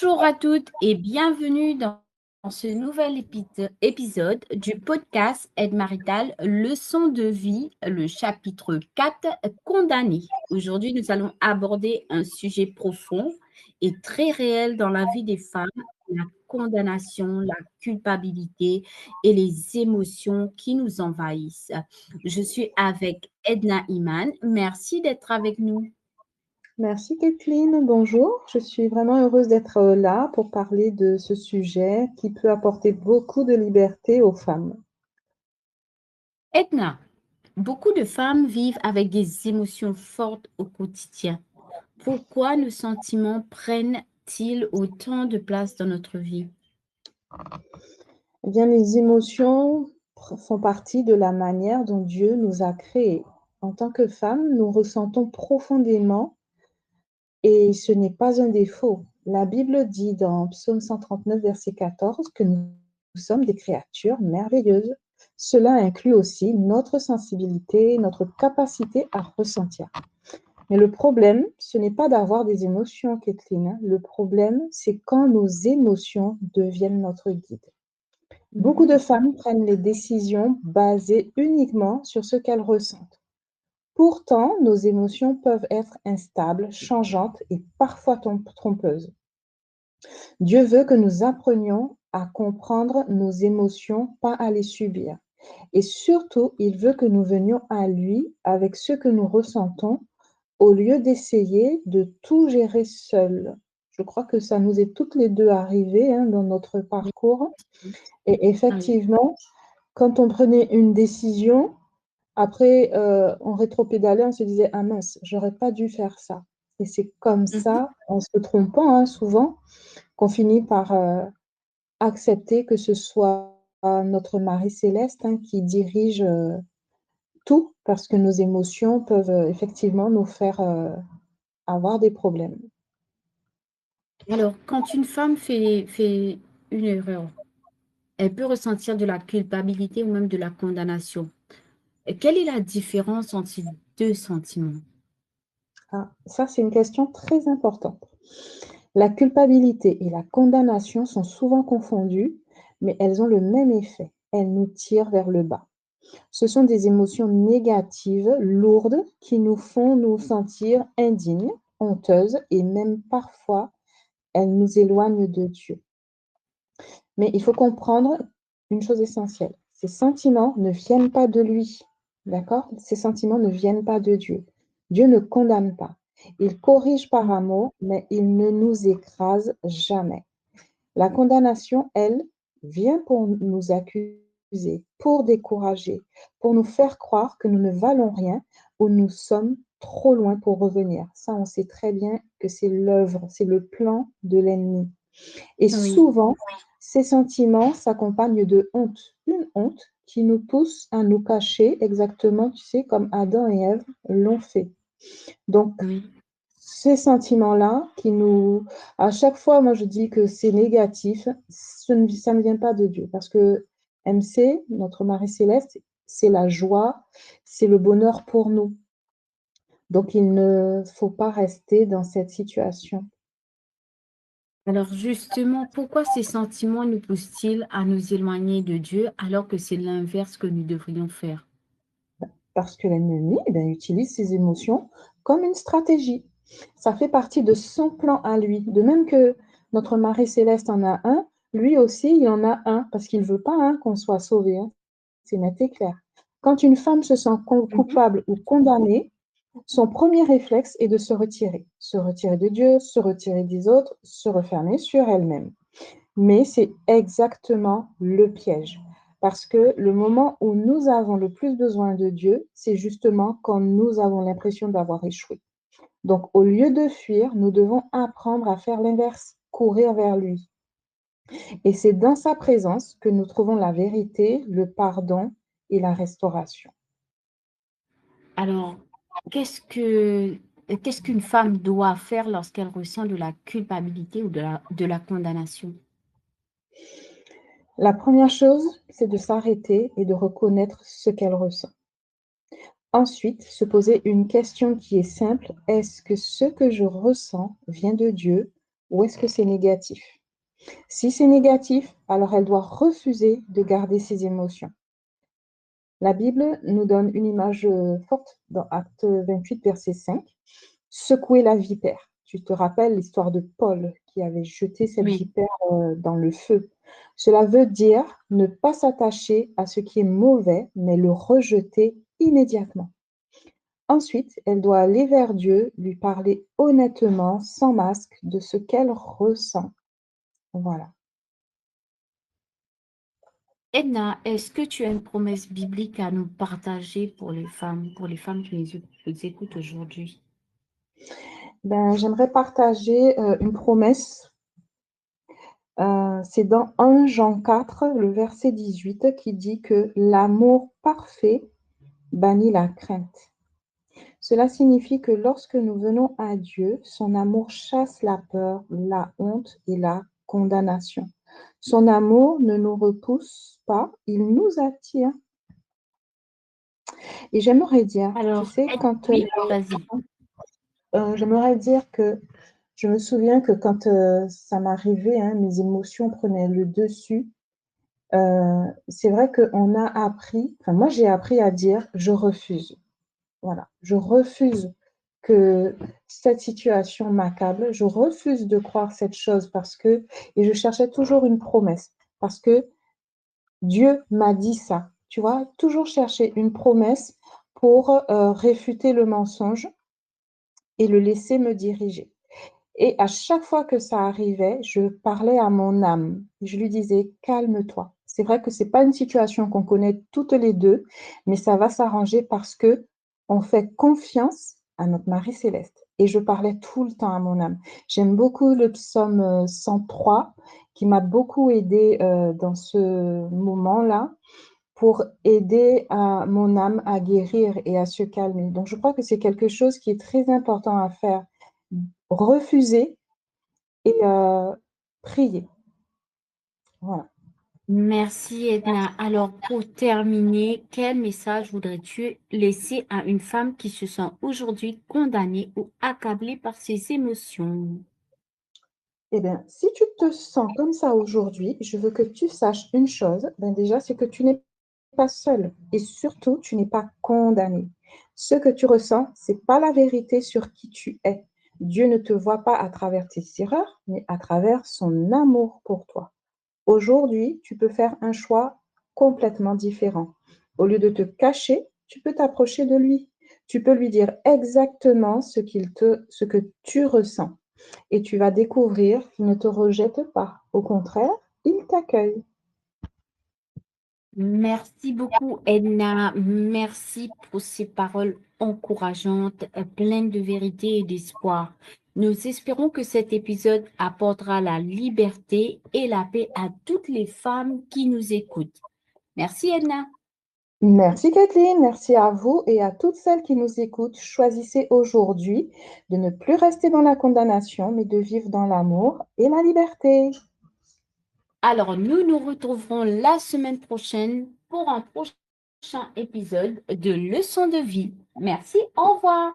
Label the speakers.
Speaker 1: Bonjour à toutes et bienvenue dans ce nouvel épisode du podcast Aide maritale, leçon de vie, le chapitre 4, condamné. Aujourd'hui, nous allons aborder un sujet profond et très réel dans la vie des femmes, la condamnation, la culpabilité et les émotions qui nous envahissent. Je suis avec Edna Iman. Merci d'être avec nous.
Speaker 2: Merci Kathleen, bonjour. Je suis vraiment heureuse d'être là pour parler de ce sujet qui peut apporter beaucoup de liberté aux femmes.
Speaker 1: Edna, beaucoup de femmes vivent avec des émotions fortes au quotidien. Pourquoi nos sentiments prennent-ils autant de place dans notre vie?
Speaker 2: Eh bien, les émotions font partie de la manière dont Dieu nous a créés. En tant que femmes, nous ressentons profondément et ce n'est pas un défaut. La Bible dit dans Psaume 139, verset 14, que nous sommes des créatures merveilleuses. Cela inclut aussi notre sensibilité, notre capacité à ressentir. Mais le problème, ce n'est pas d'avoir des émotions, Kathleen. Le problème, c'est quand nos émotions deviennent notre guide. Beaucoup de femmes prennent les décisions basées uniquement sur ce qu'elles ressentent. Pourtant, nos émotions peuvent être instables, changeantes et parfois trompeuses. Dieu veut que nous apprenions à comprendre nos émotions, pas à les subir. Et surtout, il veut que nous venions à lui avec ce que nous ressentons au lieu d'essayer de tout gérer seul. Je crois que ça nous est toutes les deux arrivé dans notre
Speaker 1: Oui,
Speaker 2: parcours. Et
Speaker 1: oui.
Speaker 2: effectivement, quand on prenait une décision, après, on rétropédalait, on se disait: «Ah mince, j'aurais pas dû faire ça». Et c'est comme
Speaker 1: Mhm.
Speaker 2: ça, en se trompant souvent, qu'on finit par accepter que ce soit notre Mari céleste qui dirige tout, parce que nos émotions peuvent effectivement nous faire avoir des problèmes.
Speaker 1: Alors, quand une femme fait une erreur, elle peut ressentir de la culpabilité ou même de la condamnation. Et quelle est la différence entre ces deux sentiments?
Speaker 2: Ah, ça, c'est une question très importante. La culpabilité et la condamnation sont souvent confondues, mais elles ont le même effet. Elles nous tirent vers le bas. Ce sont des émotions négatives, lourdes, qui nous font nous sentir indignes, honteuses et même parfois, elles nous éloignent de Dieu. Mais il faut comprendre une chose essentielle. Ces sentiments ne viennent pas de lui. D'accord? Ces sentiments ne viennent pas de Dieu. Dieu ne condamne pas. Il corrige par amour, mais il ne nous écrase jamais. La condamnation, elle, vient pour nous accuser, pour décourager, pour nous faire croire que nous ne valons rien ou nous sommes trop loin pour revenir. Ça, on sait très bien que c'est l'œuvre, c'est le plan de l'ennemi. Et
Speaker 1: Oui.
Speaker 2: souvent, ces sentiments s'accompagnent de honte, une honte qui nous pousse à nous cacher exactement, tu sais, comme Adam et Ève l'ont fait. Donc,
Speaker 1: Oui.
Speaker 2: ces sentiments-là à chaque fois, moi je dis que c'est négatif, ça ne vient pas de Dieu parce que MC, notre Marie Céleste, c'est la joie, c'est le bonheur pour nous. Donc, il ne faut pas rester dans cette situation.
Speaker 1: Alors justement, pourquoi ces sentiments nous poussent-ils à nous éloigner de Dieu alors que c'est l'inverse que nous devrions faire?
Speaker 2: Parce que l'ennemi, utilise ses émotions comme une stratégie. Ça fait partie de son plan à lui. De même que notre Marie Céleste en a un, lui aussi, il en a un, parce qu'il ne veut pas qu'on soit sauvé. C'est net et clair. Quand une femme se sent
Speaker 1: Mhm.
Speaker 2: coupable ou condamnée, son premier réflexe est de se retirer. Se retirer de Dieu, se retirer des autres, se refermer sur elle-même. Mais c'est exactement le piège. Parce que le moment où nous avons le plus besoin de Dieu, c'est justement quand nous avons l'impression d'avoir échoué. Donc, au lieu de fuir, nous devons apprendre à faire l'inverse, courir vers lui. Et c'est dans sa présence que nous trouvons la vérité, le pardon et la restauration.
Speaker 1: Alors, qu'est-ce qu'une femme doit faire lorsqu'elle ressent de la culpabilité ou de la condamnation?
Speaker 2: La première chose, c'est de s'arrêter et de reconnaître ce qu'elle ressent. Ensuite, se poser une question qui est simple. Est-ce que ce que je ressens vient de Dieu ou est-ce que c'est négatif? Si c'est négatif, alors elle doit refuser de garder ses émotions. La Bible nous donne une image forte dans Acte 28, verset 5. Secouer la vipère. Tu te rappelles l'histoire de Paul qui avait jeté cette
Speaker 1: Oui.
Speaker 2: vipère dans le feu. Cela veut dire ne pas s'attacher à ce qui est mauvais, mais le rejeter immédiatement. Ensuite, elle doit aller vers Dieu, lui parler honnêtement, sans masque, de ce qu'elle ressent. Voilà.
Speaker 1: Edna, est-ce que tu as une promesse biblique à nous partager pour les femmes qui nous écoutent aujourd'hui?
Speaker 2: J'aimerais partager une promesse. C'est dans 1 Jean 4, le verset 18, qui dit que l'amour parfait bannit la crainte. Cela signifie que lorsque nous venons à Dieu, son amour chasse la peur, la honte et la condamnation. Son amour ne nous repousse pas, il nous attire. Et j'aimerais dire, tu
Speaker 1: Alors,
Speaker 2: sais,
Speaker 1: oui, vas-y.
Speaker 2: j'aimerais dire que je me souviens que quand ça m'arrivait, hein, mes émotions prenaient le dessus. C'est vrai qu'on a appris, enfin moi j'ai appris à dire je refuse. Voilà, je refuse que cette situation m'accable, je refuse de croire cette chose et je cherchais toujours une promesse, parce que Dieu m'a dit ça. Tu vois, toujours chercher une promesse pour réfuter le mensonge et le laisser me diriger. Et à chaque fois que ça arrivait, je parlais à mon âme. Je lui disais, calme-toi. C'est vrai que c'est pas une situation qu'on connaît toutes les deux, mais ça va s'arranger parce que on fait confiance à notre Marie Céleste. Et je parlais tout le temps à mon âme. J'aime beaucoup le psaume 103 qui m'a beaucoup aidé dans ce moment-là pour aider mon âme à guérir et à se calmer. Donc, je crois que c'est quelque chose qui est très important à faire. Refuser et prier. Voilà.
Speaker 1: Merci Edna. Alors, pour terminer, quel message voudrais-tu laisser à une femme qui se sent aujourd'hui condamnée ou accablée par ses émotions?
Speaker 2: Eh bien, si tu te sens comme ça aujourd'hui, je veux que tu saches une chose. Déjà, c'est que tu n'es pas seul et surtout, tu n'es pas condamné. Ce que tu ressens, c'est pas la vérité sur qui tu es. Dieu ne te voit pas à travers tes erreurs, mais à travers son amour pour toi. Aujourd'hui, tu peux faire un choix complètement différent. Au lieu de te cacher, tu peux t'approcher de lui. Tu peux lui dire exactement ce que tu ressens. Et tu vas découvrir qu'il ne te rejette pas. Au contraire, il t'accueille.
Speaker 1: Merci beaucoup, Edna. Merci pour ces paroles encourageantes, pleines de vérité et d'espoir. Nous espérons que cet épisode apportera la liberté et la paix à toutes les femmes qui nous écoutent. Merci, Edna.
Speaker 2: Merci Kathleen, merci à vous et à toutes celles qui nous écoutent. Choisissez aujourd'hui de ne plus rester dans la condamnation, mais de vivre dans l'amour et la liberté.
Speaker 1: Alors, nous nous retrouverons la semaine prochaine pour un prochain épisode de Leçon de vie. Merci, au revoir.